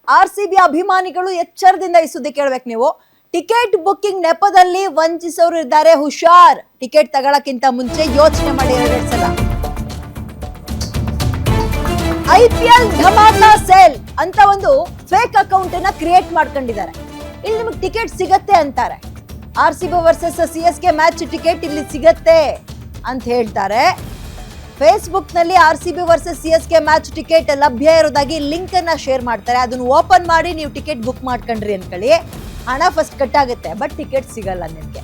RCB ಅಭಿಮಾನಿಗಳು ಎಚ್ಚರದಿಂದ ಈ ಸುದ್ದಿ ಕೇಳಬೇಕು ನೀವು. ಟಿಕೆಟ್ ಬುಕ್ಕಿಂಗ್ ನೆಪದಲ್ಲಿ ವಂಚಿಸೋರು ಇದ್ದಾರೆ, ಹುಷಾರ್. ಟಿಕೆಟ್ ತಗೊಳ್ಳಕ್ಕಿಂತ ಮುಂಚೆ ಯೋಚನೆ ಮಾಡಿ 2 ಸಲ. IPL ಧಮಾಕಾ ಸೇಲ್ ಅಂತ ಒಂದು ಫೇಕ್ ಅಕೌಂಟ್ ಅನ್ನ ಕ್ರಿಯೇಟ್ ಮಾಡ್ಕೊಂಡಿದ್ದಾರೆ. ಇಲ್ಲಿ ನಿಮಗೆ ಟಿಕೆಟ್ ಸಿಗತ್ತೆ ಅಂತಾರೆ. RCB versus CSK match ticket ಇಲ್ಲಿ ಸಿಗತ್ತೆ ಅಂತ ಹೇಳ್ತಾರೆ. ಫೇಸ್ಬುಕ್ ನಲ್ಲಿ RCB versus CSK match ticket ಲಭ್ಯ ಇರೋದಾಗಿ ಲಿಂಕ್ ಅನ್ನ ಶೇರ್ ಮಾಡ್ತಾರೆ. ಅದನ್ನು ಓಪನ್ ಮಾಡಿ ನೀವು ಟಿಕೆಟ್ ಬುಕ್ ಮಾಡ್ಕೊಂಡ್ರಿ ಅನ್ಕೊಳ್ಳಿ, ಹಣ ಫಸ್ಟ್ ಕಟ್ ಆಗುತ್ತೆ, ಬಟ್ ಟಿಕೆಟ್ ಸಿಗಲ್ಲ ನಿಮಗೆ.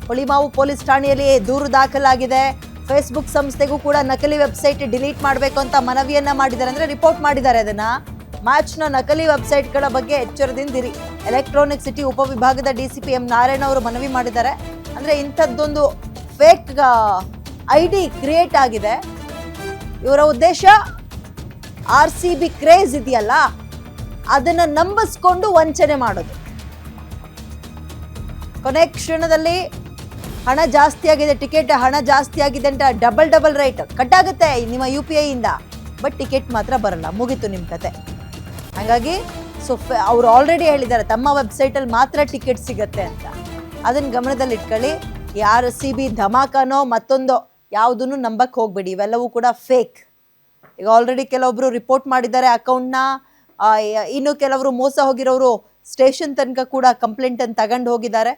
ಹುಳಿಮಾವು ಪೊಲೀಸ್ ಠಾಣೆಯಲ್ಲಿ ದೂರು ದಾಖಲಾಗಿದೆ. ಫೇಸ್ಬುಕ್ ಸಂಸ್ಥೆಗೂ ಕೂಡ ನಕಲಿ ವೆಬ್ಸೈಟ್ ಡಿಲೀಟ್ ಮಾಡಬೇಕು ಅಂತ ಮನವಿಯನ್ನ ಮಾಡಿದ್ದಾರೆ, ಅಂದ್ರೆ ರಿಪೋರ್ಟ್ ಮಾಡಿದ್ದಾರೆ. ಅದನ್ನ ಮ್ಯಾಚ್ನ ನಕಲಿ ವೆಬ್ಸೈಟ್ಗಳ ಬಗ್ಗೆ ಎಚ್ಚರದಿಂದಿರಿ. ಎಲೆಕ್ಟ್ರಾನಿಕ್ ಸಿಟಿ ಉಪವಿಭಾಗದ DCP M ನಾರಾಯಣ ಅವರು ಮನವಿ ಮಾಡಿದ್ದಾರೆ. ಅಂದ್ರೆ ಇಂಥದ್ದೊಂದು ಫೇಕ್ ID ಕ್ರಿಯೇಟ್ ಆಗಿದೆ. ಇವರ ಉದ್ದೇಶ RCB ಕ್ರೇಜ್ ಇದೆಯಲ್ಲ ಅದನ್ನ ನಂಬಿಸ್ಕೊಂಡು ವಂಚನೆ ಮಾಡೋದು. ಕೊನೆ ಕ್ಷಣದಲ್ಲಿ ಹಣ ಜಾಸ್ತಿ ಆಗಿದೆ, ಟಿಕೆಟ್ ಹಣ ಜಾಸ್ತಿ ಆಗಿದೆ ಅಂತ ಡಬಲ್ ರೇಟ್ ಕಟ್ ಆಗುತ್ತೆ ನಿಮ್ಮ UPI ಇಂದ, ಬಟ್ ಟಿಕೆಟ್ ಮಾತ್ರ ಬರಲ್ಲ. ಮುಗೀತು ನಿಮ್ಮ ಕತೆ. ಹಾಗಾಗಿ ಅವ್ರು ಆಲ್ರೆಡಿ ಹೇಳಿದ್ದಾರೆ ತಮ್ಮ ವೆಬ್ಸೈಟಲ್ಲಿ ಮಾತ್ರ ಟಿಕೆಟ್ ಸಿಗತ್ತೆ ಅಂತ. ಅದನ್ನ ಗಮನದಲ್ಲಿ ಇಟ್ಕೊಳ್ಳಿ. RCB ಧಮಾಕನೋ ಮತ್ತೊಂದೋ ಯಾವುದನ್ನು ನಂಬಕ್ಕೆ ಹೋಗ್ಬೇಡಿ, ಇವೆಲ್ಲವೂ ಕೂಡ ಫೇಕ್. ಈಗ ಆಲ್ರೆಡಿ ಕೆಲವೊಬ್ರು ರಿಪೋರ್ಟ್ ಮಾಡಿದ್ದಾರೆ ಅಕೌಂಟ್ನ, ಇನ್ನು ಕೆಲವರು ಮೋಸ ಹೋಗಿರೋರು ಸ್ಟೇಷನ್ ತನಕ ಕೂಡ ಕಂಪ್ಲೇಂಟ್ ಅನ್ನು ತಗೊಂಡು ಹೋಗಿದ್ದಾರೆ.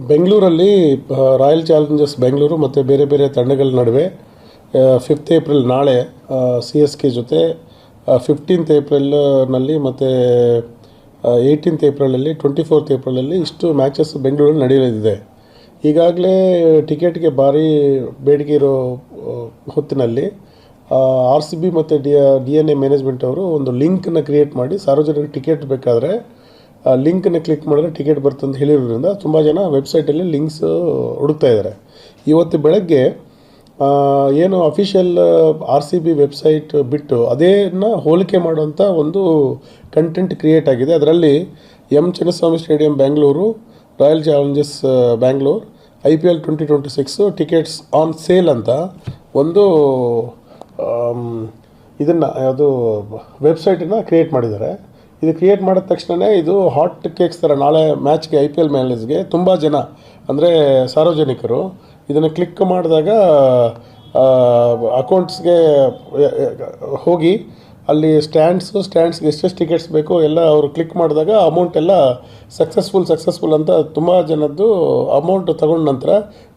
ಬೆಂಗಳೂರಲ್ಲಿ ರಾಯಲ್ ಚಾಲೆಂಜರ್ಸ್ ಬೆಂಗಳೂರು ಮತ್ತು ಬೇರೆ ಬೇರೆ ತಂಡಗಳ ನಡುವೆ 5th ಏಪ್ರಿಲ್ ನಾಳೆ CSK ಜೊತೆ, 15th ಏಪ್ರಿಲ್ನಲ್ಲಿ ಮತ್ತು 18th ಏಪ್ರಿಲಲ್ಲಿ, 24th ಏಪ್ರಿಲಲ್ಲಿ ಇಷ್ಟು ಮ್ಯಾಚಸ್ ಬೆಂಗಳೂರಲ್ಲಿ ನಡೆಯಲಿದೆ. ಈಗಾಗಲೇ ಟಿಕೆಟ್ಗೆ ಭಾರಿ ಬೇಡಿಕೆ ಇರೋ ಹೊತ್ತಿನಲ್ಲಿ RCB ಮತ್ತು DNA ಮ್ಯಾನೇಜ್ಮೆಂಟ್ ಅವರು ಒಂದು ಲಿಂಕನ್ನು ಕ್ರಿಯೇಟ್ ಮಾಡಿ ಸಾರ್ವಜನಿಕ ಟಿಕೆಟ್ ಬೇಕಾದರೆ ಲಿಂಕನ್ನು ಕ್ಲಿಕ್ ಮಾಡಿದ್ರೆ ಟಿಕೆಟ್ ಬರ್ತಂತ ಹೇಳಿರೋದ್ರಿಂದ ತುಂಬ ಜನ ವೆಬ್ಸೈಟಲ್ಲಿ ಲಿಂಕ್ಸ್ ಹುಡುಕ್ತಾ ಇದ್ದಾರೆ. ಇವತ್ತು ಬೆಳಗ್ಗೆ ಏನು ಅಫಿಷಿಯಲ್ RCB ವೆಬ್ಸೈಟ್ ಬಿಟ್ಟು ಅದೇನ ಹೋಲಿಕೆ ಮಾಡುವಂಥ ಒಂದು ಕಂಟೆಂಟ್ ಕ್ರಿಯೇಟ್ ಆಗಿದೆ. ಅದರಲ್ಲಿ M Chinnaswamy stadium Bengaluru, royal Challengers Bangalore, IPL 2026 tickets on sale ಅಂತ ಒಂದು ಇದನ್ನು ಯಾವುದು ವೆಬ್ಸೈಟನ್ನು ಕ್ರಿಯೇಟ್ ಮಾಡಿದ್ದಾರೆ. ಇದು ಕ್ರಿಯೇಟ್ ಮಾಡಿದ ತಕ್ಷಣ ಇದು ಹಾಟ್ ಕೇಕ್ಸ್ ಥರ ನಾಳೆ ಮ್ಯಾಚ್ಗೆ IPL ಮ್ಯಾಚಸ್ಗೆ ತುಂಬ ಜನ ಅಂದರೆ ಸಾರ್ವಜನಿಕರು ಇದನ್ನು ಕ್ಲಿಕ್ ಮಾಡಿದಾಗ ಅಕೌಂಟ್ಸ್ಗೆ ಹೋಗಿ ಅಲ್ಲಿ ಸ್ಟ್ಯಾಂಡ್ಸ್ಗೆ ಎಷ್ಟೆಷ್ಟು ಟಿಕೆಟ್ಸ್ ಬೇಕೋ ಎಲ್ಲ ಅವರು ಕ್ಲಿಕ್ ಮಾಡಿದಾಗ ಅಮೌಂಟ್ ಎಲ್ಲ ಸಕ್ಸಸ್ಫುಲ್ ಅಂತ ತುಂಬ ಜನದ್ದು ಅಮೌಂಟ್ ತಗೊಂಡ ನಂತರ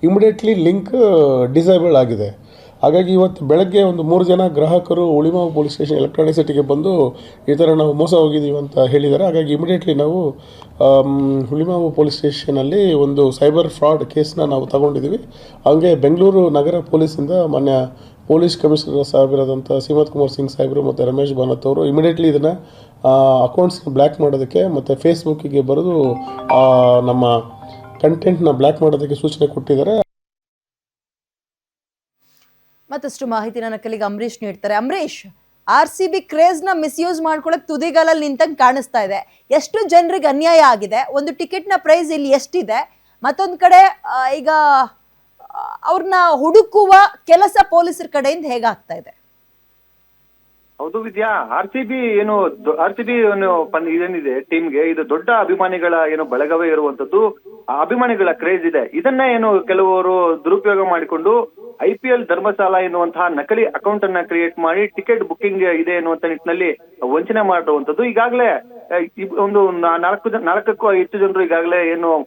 ಇಮಿಡಿಯೇಟ್ಲಿ ಲಿಂಕ್ ಡಿಸೇಬಲ್ ಆಗಿದೆ. ಹಾಗಾಗಿ ಇವತ್ತು ಬೆಳಗ್ಗೆ ಒಂದು 3 ಜನ ಗ್ರಾಹಕರು ಹುಳಿಮಾವು ಪೊಲೀಸ್ ಸ್ಟೇಷನ್ ಎಲೆಕ್ಟ್ರಾನಿಕ್ ಸಿಟಿಗೆ ಬಂದು ಈ ಥರ ನಾವು ಮೋಸ ಹೋಗಿದ್ದೀವಿ ಅಂತ ಹೇಳಿದ್ದಾರೆ. ಹಾಗಾಗಿ ಇಮಿಡಿಯೇಟ್ಲಿ ನಾವು ಹುಳಿಮಾವು ಪೊಲೀಸ್ ಸ್ಟೇಷನಲ್ಲಿ ಒಂದು ಸೈಬರ್ ಫ್ರಾಡ್ ಕೇಸನ್ನ ನಾವು ತಗೊಂಡಿದ್ದೀವಿ. ಹಾಗೆ ಬೆಂಗಳೂರು ನಗರ ಪೊಲೀಸಿಂದ ಮಾನ್ಯ ಪೊಲೀಸ್ ಕಮಿಷನರ್ ಸಾಹೇಬರಾದಂಥ ಸೀಮತ್ ಕುಮಾರ್ ಸಿಂಗ್ ಸಾಹೇಬರು ಮತ್ತು ರಮೇಶ್ ಬಾನತ್ ಅವರು ಇಮಿಡಿಯೇಟ್ಲಿ ಇದನ್ನು ಅಕೌಂಟ್ಸ್ನ ಬ್ಲ್ಯಾಕ್ ಮಾಡೋದಕ್ಕೆ ಮತ್ತು ಫೇಸ್ಬುಕ್ಕಿಗೆ ಬರೆದು ನಮ್ಮ ಕಂಟೆಂಟ್ನ ಬ್ಲ್ಯಾಕ್ ಮಾಡೋದಕ್ಕೆ ಸೂಚನೆ ಕೊಟ್ಟಿದ್ದಾರೆ. ಮತ್ತಷ್ಟು ಮಾಹಿತಿನ ನಕಲಿಗ ಅಂಬರೀಶ್ ನೀಡ್ತಾರೆ. ಅಂಬರೀಶ್, RCB ಕ್ರೇಜ್ನ ಮಿಸ್ಯೂಸ್ ಮಾಡ್ಕೊಳಕ್ ತುದಿಗಾಲಲ್ಲಿ ನಿಂತಂಗೆ ಕಾಣಿಸ್ತಾ ಇದೆ. ಎಷ್ಟು ಜನರಿಗೆ ಅನ್ಯಾಯ ಆಗಿದೆ, ಒಂದು ಟಿಕೆಟ್ನ ಪ್ರೈಸ್ ಇಲ್ಲಿ ಎಷ್ಟಿದೆ, ಮತ್ತೊಂದು ಕಡೆ ಈಗ ಅವ್ರನ್ನ ಹುಡುಕುವ ಕೆಲಸ ಪೊಲೀಸರ ಕಡೆಯಿಂದ ಹೇಗಾಗ್ತಾ ಇದೆ? ಹೌದು ವಿದ್ಯಾ, RCB ಇದೇನಿದೆ ಟೀಮ್ಗೆ ಇದು ದೊಡ್ಡ ಅಭಿಮಾನಿಗಳ ಬಳಗವೇ ಇರುವಂತದ್ದು, ಅಭಿಮಾನಿಗಳ ಕ್ರೇಜ್ ಇದೆ. ಇದನ್ನ ಕೆಲವರು ದುರುಪಯೋಗ ಮಾಡಿಕೊಂಡು IPL ಧರ್ಮಶಾಲಾ ಎನ್ನುವಂತಹ ನಕಲಿ ಅಕೌಂಟ್ ಅನ್ನ ಕ್ರಿಯೇಟ್ ಮಾಡಿ ಟಿಕೆಟ್ ಬುಕ್ಕಿಂಗ್ ಇದೆ ಎನ್ನುವಂತ ನಿಟ್ಟಿನಲ್ಲಿ ವಂಚನೆ ಮಾಡುವಂತದ್ದು. ಈಗಾಗಲೇ ಒಂದು 4ಕ್ಕೂ ಹೆಚ್ಚು ಜನರು ಈಗಾಗಲೇ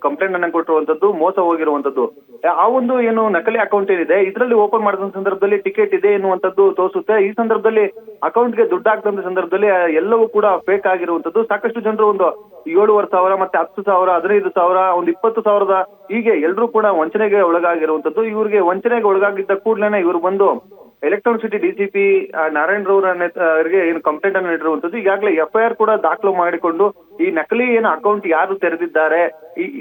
ಕಂಪ್ಲೇಂಟ್ ಅನ್ನ ಕೊಟ್ಟಿರುವಂತದ್ದು, ಮೋಸ ಹೋಗಿರುವಂತದ್ದು. ಆ ಒಂದು ನಕಲಿ ಅಕೌಂಟ್ ಏನಿದೆ ಇದರಲ್ಲಿ ಓಪನ್ ಮಾಡಿದ ಸಂದರ್ಭದಲ್ಲಿ ಟಿಕೆಟ್ ಇದೆ ಎನ್ನುವಂತದ್ದು ತೋರಿಸುತ್ತೆ. ಈ ಸಂದರ್ಭದಲ್ಲಿ ಅಕೌಂಟ್ಗೆ ದುಡ್ಡು ಹಾಕಿದಂತ ಸಂದರ್ಭದಲ್ಲಿ ಎಲ್ಲವೂ ಕೂಡ ಫೇಕ್ ಆಗಿರುವಂತದ್ದು. ಸಾಕಷ್ಟು ಜನರು ಒಂದು 7,500 ಮತ್ತೆ 10,000, 15,000, ಒಂದು 20,000 ಹೀಗೆ ಎಲ್ಲರೂ ಕೂಡ ವಂಚನೆಗೆ ಒಳಗಾಗಿರುವಂತದ್ದು. ಇವರಿಗೆ ವಂಚನೆಗೆ ಒಳಗಾಗಿದ್ದ ಕೂಡಲೇ ಇವರು ಬಂದು ಎಲೆಕ್ಟ್ರಾನಿಕ್ ಸಿಟಿ DCP ನಾರಾಯಣ್ ರವರಿಗೆ ಕಂಪ್ಲೇಂಟ್ ಅನ್ನು ನೀಡಿರುವಂತದ್ದು. ಈಗಾಗಲೇ FIR ಕೂಡ ದಾಖಲು ಮಾಡಿಕೊಂಡು ಈ ನಕಲಿ ಅಕೌಂಟ್ ಯಾರು ತೆರೆದಿದ್ದಾರೆ,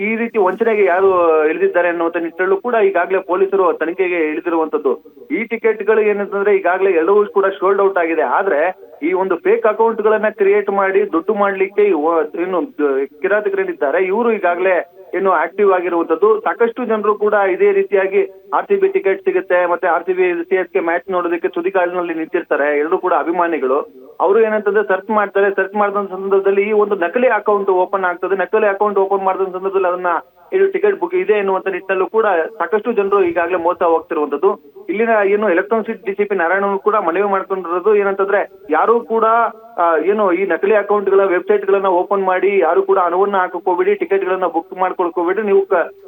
ಈ ರೀತಿ ವಂಚನೆಗೆ ಯಾರು ಇಳಿದಿದ್ದಾರೆ ಅನ್ನುವಂತ ನಿಟ್ಟಿನಲ್ಲೂ ಕೂಡ ಈಗಾಗಲೇ ಪೊಲೀಸರು ತನಿಖೆಗೆ ಇಳಿದಿರುವಂತದ್ದು. ಈ ಟಿಕೆಟ್ಗಳು ಏನಂತಂದ್ರೆ ಈಗಾಗಲೇ ಎಲ್ಲವೂ ಕೂಡ ಸೋಲ್ಡ್ ಔಟ್ ಆಗಿದೆ. ಆದ್ರೆ ಈ ಒಂದು ಫೇಕ್ ಅಕೌಂಟ್ ಗಳನ್ನ ಕ್ರಿಯೇಟ್ ಮಾಡಿ ದುಡ್ಡು ಮಾಡ್ಲಿಕ್ಕೆ ಕಿರಾತಕರೇನಿದ್ದಾರೆ ಇವರು ಈಗಾಗಲೇ ಏನು ಆಕ್ಟಿವ್ ಆಗಿರುವಂತದ್ದು. ಸಾಕಷ್ಟು ಜನರು ಕೂಡ ಇದೇ ರೀತಿಯಾಗಿ RCB ಟಿಕೆಟ್ ಸಿಗುತ್ತೆ ಮತ್ತೆ RCB CSK ಮ್ಯಾಚ್ ನೋಡೋದಕ್ಕೆ ತುದಿಗಾಲಿನಲ್ಲಿ ನಿಂತಿರ್ತಾರೆ ಎಲ್ಲರೂ ಕೂಡ ಅಭಿಮಾನಿಗಳು. ಅವರು ಏನಂತಂದ್ರೆ ಸರ್ಚ್ ಮಾಡ್ತಾರೆ, ಸರ್ಚ್ ಮಾಡಿದ ಸಂದರ್ಭದಲ್ಲಿ ಈ ಒಂದು ನಕಲಿ ಅಕೌಂಟ್ ಓಪನ್ ಆಗ್ತದೆ. ನಕಲಿ ಅಕೌಂಟ್ ಓಪನ್ ಮಾಡಿದ ಸಂದರ್ಭದಲ್ಲಿ ಅದನ್ನ ಇದು ಟಿಕೆಟ್ ಬುಕ್ ಇದೆ ಎನ್ನುವಂತ ನಿಟ್ಟಿನಲ್ಲೂ ಕೂಡ ಸಾಕಷ್ಟು ಜನರು ಈಗಾಗಲೇ ಮೋಸ ಹೋಗ್ತಿರುವಂತದ್ದು. ಇಲ್ಲಿನ ಏನು ಎಲೆಕ್ಟ್ರಾನಿಕ್ DCP ನಾರಾಯಣ ಕೂಡ ಮನವಿ ಮಾಡ್ಕೊಂಡಿರೋದು ಏನಂತಂದ್ರೆ ಯಾರು ಕೂಡ ಏನು ಈ ನಕಲಿ ಅಕೌಂಟ್ ಗಳ ವೆಬ್ಸೈಟ್ ಗಳನ್ನ ಓಪನ್ ಮಾಡಿ ಯಾರು ಕೂಡ ಹಣವನ್ನ ಹಾಕೋಬೇಡಿ, ಟಿಕೆಟ್ ಗಳನ್ನ ಬುಕ್ ಮಾಡ್ಕೊಳ್ಕೋಬೇಡಿ. ನೀವು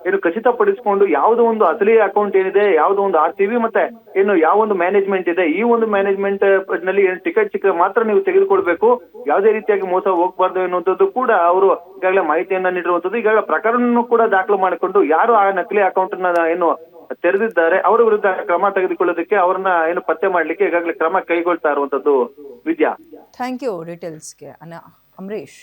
ಏನು ಖಚಿತಪಡಿಸಿಕೊಂಡು ಯಾವುದೋ ಒಂದು ಅಸಲಿ ಅಕೌಂಟ್ ಏನಿದೆ, ಯಾವುದೋ ಒಂದು RCB ಮತ್ತೆ ಏನು ಯಾವ ಒಂದು ಮ್ಯಾನೇಜ್ಮೆಂಟ್ ಇದೆ, ಈ ಒಂದು ಮ್ಯಾನೇಜ್ಮೆಂಟ್ ನಲ್ಲಿ ಏನು ಟಿಕೆಟ್ ಸಿಕ್ಕ ಮಾತ್ರ ನೀವು ತೆಗೆದುಕೊಳ್ಬೇಕು, ಯಾವುದೇ ರೀತಿಯಾಗಿ ಮೋಸ ಹೋಗಬಾರ್ದು ಎನ್ನುವಂಥದ್ದು ಕೂಡ ಅವರು ಈಗಾಗಲೇ ಮಾಹಿತಿಯನ್ನ ನೀಡಿರುವಂತದ್ದು. ಈಗಾಗಲೇ ಪ್ರಕರಣವನ್ನು ಕೂಡ ದಾಖಲು ಮಾಡಿಕೊಂಡು ಯಾರು ಆ ನಕಲಿ ಅಕೌಂಟ್ ನ ಏನು ತೆರೆದಿದ್ದಾರೆ ಅವರ ವಿರುದ್ಧ ಕ್ರಮ ತೆಗೆದುಕೊಳ್ಳೋದಕ್ಕೆ ಅವರನ್ನ ಏನು ಪತ್ತೆ ಮಾಡ್ಲಿಕ್ಕೆ ಈಗಾಗಲೇ ಕ್ರಮ ಕೈಗೊಳ್ತಾ ಇರುವಂತದ್ದು. ವಿದ್ಯಾ, ಥ್ಯಾಂಕ್ ಯು ಡೀಟೇಲ್ಸ್ಗೆ ಅಮರೇಶ್.